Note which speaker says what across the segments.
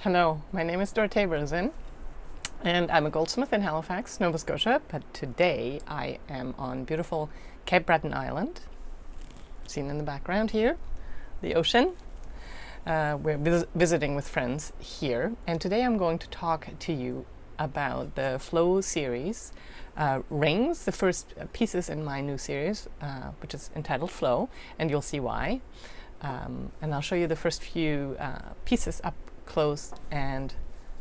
Speaker 1: Hello, my name is Dorothea Rosen, and I'm a goldsmith in Halifax, Nova Scotia, but today I am on beautiful Cape Breton Island, seen in the background here, the ocean. We're visiting with friends here, and today I'm going to talk to you about the Flow series rings, the first pieces in my new series, which is entitled Flow, and you'll see why. And I'll show you the first few pieces up close and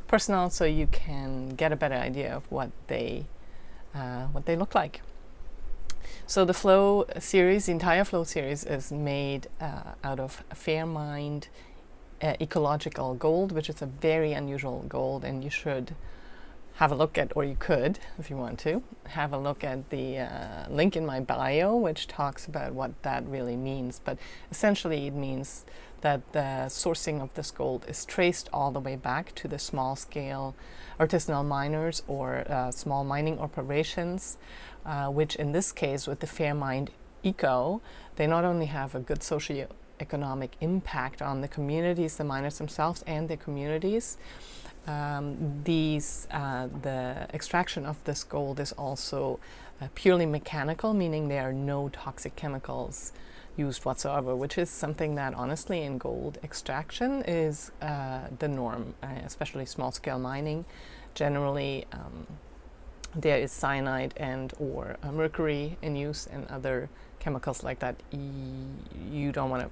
Speaker 1: personal, so you can get a better idea of what they look like. So the Flow series, the entire Flow series, is made out of Fairmined Ecological Gold, which is a very unusual gold, and you should have a look at, or you could, if you want to, have a look at the link in my bio, which talks about what that really means. But essentially it means that the sourcing of this gold is traced all the way back to the small-scale artisanal miners or small mining operations, which in this case with the Fairmined Eco, they not only have a good socio-economic impact on the communities, the miners themselves and their communities. The extraction of this gold is also purely mechanical, meaning there are no toxic chemicals used whatsoever, which is something that honestly in gold extraction is the norm, especially small-scale mining. Generally there is cyanide and or mercury in use, and other chemicals like that. You don't want to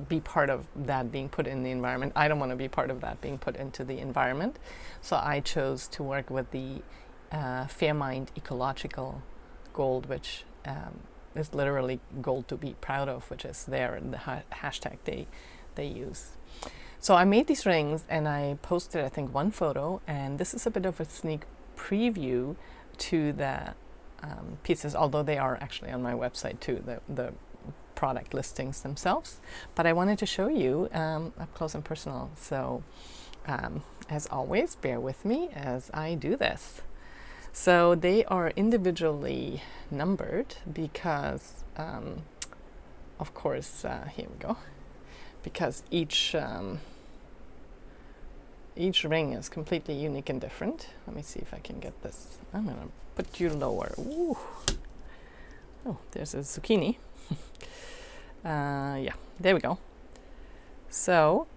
Speaker 1: be part of that being put in the environment. I don't want to be part of that being put into the environment. So I chose to work with the Fairmined Ecological Gold, which is literally gold to be proud of, which is there in the hashtag they use. So I made these rings and I posted, I think, one photo, and this is a bit of a sneak preview to the pieces, although they are actually on my website too, the product listings themselves, but I wanted to show you up close and personal. So as always, bear with me as I do this. So they are individually numbered because of course here we go, because each ring is completely unique and different. Let me see if I can get this. I'm gonna put you lower. Ooh. Oh, there's a zucchini. Yeah, there we go. So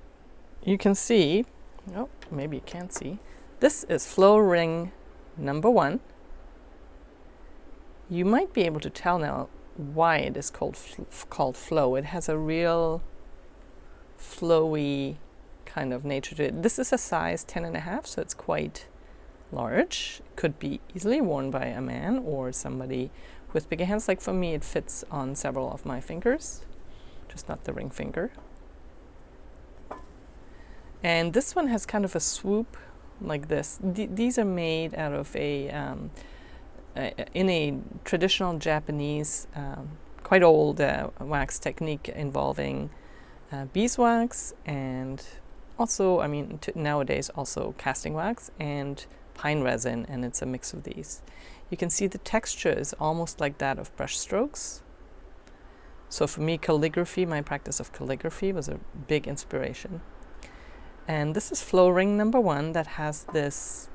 Speaker 1: you can see, oh, maybe you can't see, this is Flow ring number 1. You might be able to tell now why it is called Flow. It has a real flowy kind of nature to it. This is a size 10.5, so it's quite large. It could be easily worn by a man or somebody with bigger hands. Like for me, it fits on several of my fingers, just not the ring finger. And this one has kind of a swoop like this. These are made out of in a traditional Japanese, quite old wax technique involving beeswax, and also, I mean, nowadays also casting wax and pine resin, and it's a mix of these. You can see the texture is almost like that of brush strokes. So for me, calligraphy, my practice of calligraphy was a big inspiration. And this is Flow ring number 1 that has this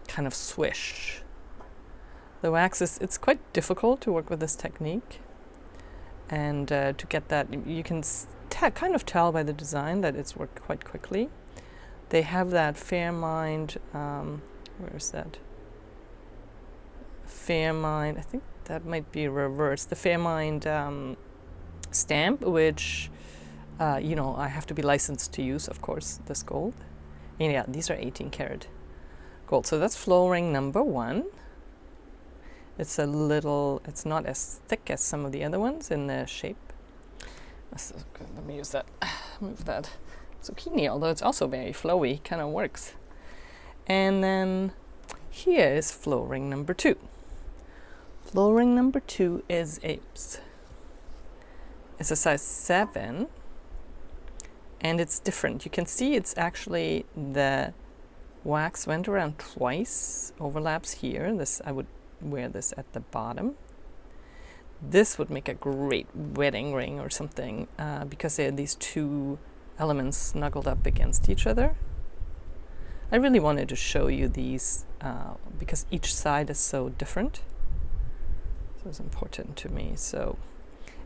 Speaker 1: kind of swish. The wax it's quite difficult to work with this technique. And to get that, you can kind of tell by the design that it's worked quite quickly. They have that Fairmined, where is that? Fairmined, I think that might be reversed. The Fairmined stamp, which you know, I have to be licensed to use, of course, this gold. And yeah, these are 18 karat gold. So that's Flow ring number 1. It's it's not as thick as some of the other ones in the shape. Let me use that, move that zucchini, although it's also very flowy, kind of works. And then here is Flow ring number 2. Flow ring number 2 is it's a size 7, and it's different. You can see it's actually, the wax went around twice, overlaps here. This, I would wear this at the bottom. This would make a great wedding ring or something, because there are these two elements snuggled up against each other. I really wanted to show you these because each side is so different. So it's important to me. So,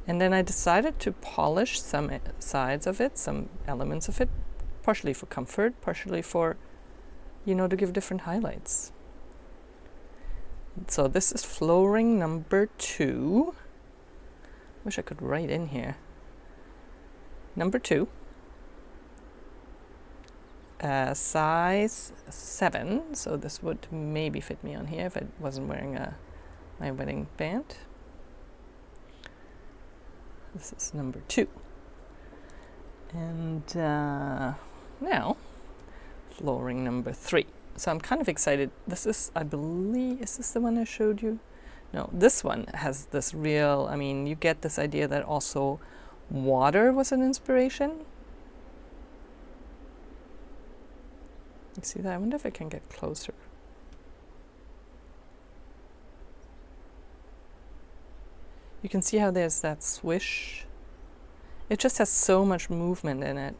Speaker 1: and then I decided to polish some sides of it, some elements of it, partially for comfort, partially for, you know, to give different highlights. So this is flow ring number 2. Wish I could write in here. Number 2. Size 7. So this would maybe fit me on here if I wasn't wearing my wedding band. This is number 2. And now, flow ring number 3. So I'm kind of excited. This is, I believe, is this the one I showed you? No, this one has this real, I mean, you get this idea that also water was an inspiration. You see that? I wonder if I can get closer. You can see how there's that swish. It just has so much movement in it.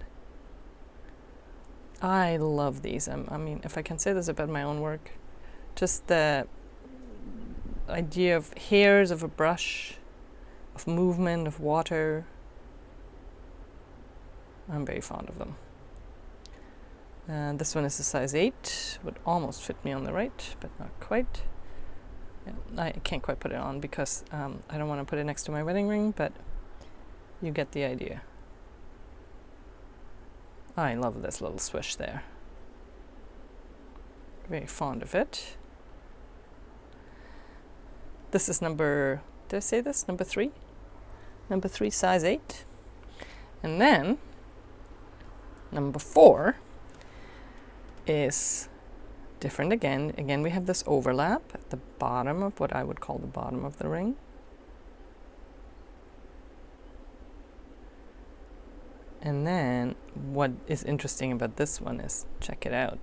Speaker 1: I love these. I mean, if I can say this about my own work, just the idea of hairs of a brush, of movement, of water. I'm very fond of them. This one is a size 8. Would almost fit me on the right, but not quite. Yeah, I can't quite put it on because I don't want to put it next to my wedding ring, but you get the idea. I love this little swish there. Very fond of it. This is number, did I say this? Number 3? Number 3, size 8. And then, number 4 is different again. Again, we have this overlap at the bottom of what I would call the bottom of the ring. And then what is interesting about this one is, check it out.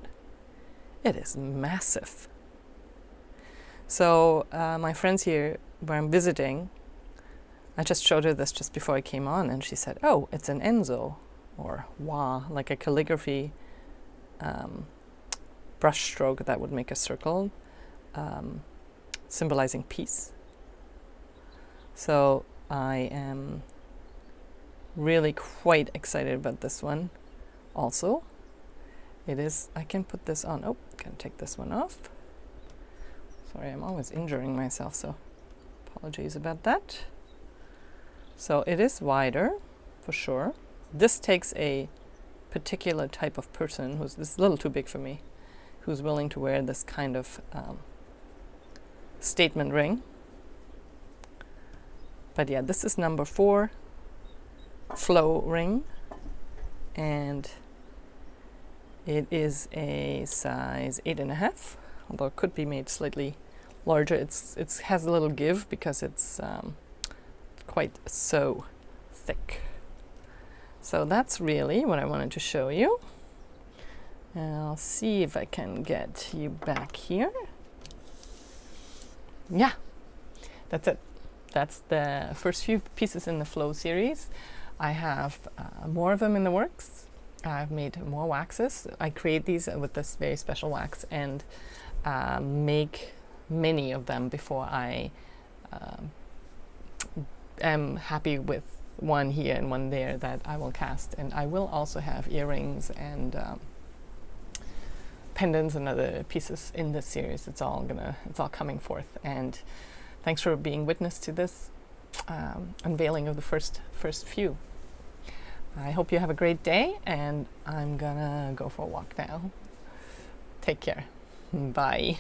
Speaker 1: It is massive. So my friends here, where I'm visiting, I just showed her this just before I came on, and she said, oh, it's an Enzo, or wa, like a calligraphy brush stroke that would make a circle, symbolizing peace. So I am really quite excited about this one also. It is, I can put this on, oh, can take this one off. Sorry, I'm always injuring myself, so apologies about that. So it is wider, for sure. This takes a particular type of person who's, this is a little too big for me, who's willing to wear this kind of statement ring. But yeah, this is number 4 flow ring, and it is a size 8.5, although it could be made slightly larger. It has a little give because it's quite so thick. So that's really what I wanted to show you. And I'll see if I can get you back here. Yeah, that's it. That's the first few pieces in the flow series. I have more of them in the works. I've made more waxes. I create these with this very special wax and make many of them before I am happy with one here and one there that I will cast. And I will also have earrings and pendants and other pieces in this series. It's all coming forth. And thanks for being witness to this unveiling of the first few. I hope you have a great day, and I'm gonna go for a walk now. Take care. Bye.